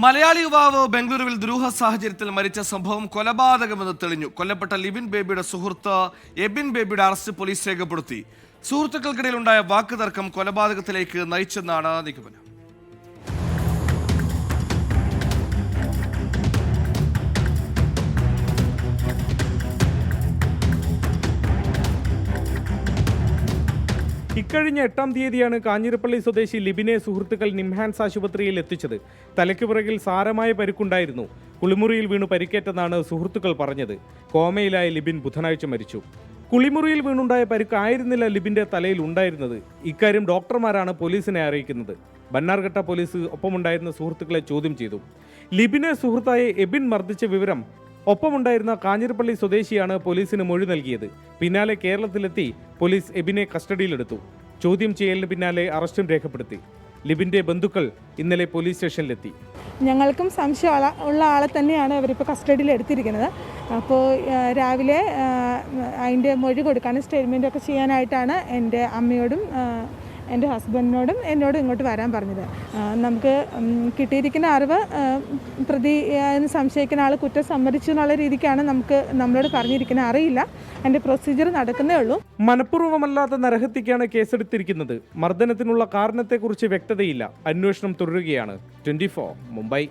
മലയാളി യുവാവ് ബംഗളൂരുവിൽ ദുരൂഹ സാഹചര്യത്തിൽ മരിച്ച സംഭവം കൊലപാതകമെന്ന് തെളിഞ്ഞു. കൊല്ലപ്പെട്ട ലിബിൻ ബേബിയുടെ സുഹൃത്ത് എബിൻ ബേബിയുടെ അറസ്റ്റ് പോലീസ് രേഖപ്പെടുത്തി. സുഹൃത്തുക്കൾക്കിടയിലുണ്ടായ വാക്കുതർക്കം കൊലപാതകത്തിലേക്ക് നയിച്ചെന്നാണ് നിഗമനം. ഇക്കഴിഞ്ഞ 8-ാം തീയതിയാണ് കാഞ്ഞിരപ്പള്ളി സ്വദേശി ലിബിനെ സുഹൃത്തുക്കൾ നിംഹാൻസ് ആശുപത്രിയിൽ എത്തിച്ചത്. തലയ്ക്ക് പിറകിൽ സാരമായ പരിക്കുണ്ടായിരുന്നു. കുളിമുറിയിൽ വീണു പരിക്കേറ്റെന്നാണ് സുഹൃത്തുക്കൾ പറഞ്ഞത്. കോമയിലായ ലിബിൻ ബുധനാഴ്ച മരിച്ചു. കുളിമുറിയിൽ വീണുണ്ടായ പരിക്കായിരുന്നില്ല ലിബിന്റെ തലയിൽ ഉണ്ടായിരുന്നത്. ഇക്കാര്യം ഡോക്ടർമാരാണ് പോലീസിനെ അറിയിക്കുന്നത്. ബന്നാർഘട്ട പോലീസ് ഒപ്പമുണ്ടായിരുന്ന സുഹൃത്തുക്കളെ ചോദ്യം ചെയ്തു. ലിബിനെ സുഹൃത്തായ എബിൻ മർദ്ദിച്ച വിവരം ഒപ്പമുണ്ടായിരുന്ന കാഞ്ഞിരപ്പള്ളി സ്വദേശിയാണ് പോലീസിന് മൊഴി നൽകിയത്. പിന്നാലെ കേരളത്തിലെത്തി പോലീസ് എബിനെ കസ്റ്റഡിയിലെടുത്തു. ചോദ്യം ചെയ്യലിന് പിന്നാലെ അറസ്റ്റും രേഖപ്പെടുത്തി. ലിബിന്റെ ബന്ധുക്കൾ ഇന്നലെ പോലീസ് സ്റ്റേഷനിലെത്തി. ഞങ്ങൾക്കും സംശയം ഉള്ള ആളെ തന്നെയാണ് അവരിപ്പോൾ കസ്റ്റഡിയിൽ എടുത്തിരിക്കുന്നത്. അപ്പോൾ രാവിലെ അതിൻ്റെ മൊഴി കൊടുക്കാനും സ്റ്റേറ്റ്മെൻറ്റൊക്കെ ചെയ്യാനായിട്ടാണ് എൻ്റെ അമ്മയോടും എൻ്റെ ഹസ്ബൻഡിനോടും എന്നോടും ഇങ്ങോട്ട് വരാൻ പറഞ്ഞത്. നമുക്ക് കിട്ടിയിരിക്കുന്ന അറിവ് പ്രതി സംശയിക്കുന്ന ആൾ കുറ്റം സമ്മതിച്ചു എന്നുള്ള രീതിക്കാണ് നമ്മളോട് പറഞ്ഞിരിക്കുന്നത്. അറിയില്ല, അതിൻ്റെ പ്രൊസീജിയർ നടക്കുന്നേ ഉള്ളൂ. മനഃപൂർവ്വമല്ലാത്ത നരഹത്യക്കാണ് കേസെടുത്തിരിക്കുന്നത്. മർദ്ദനത്തിനുള്ള കാരണത്തെക്കുറിച്ച് വ്യക്തതയില്ല. അന്വേഷണം തുടരുകയാണ്. 24 മുംബൈ.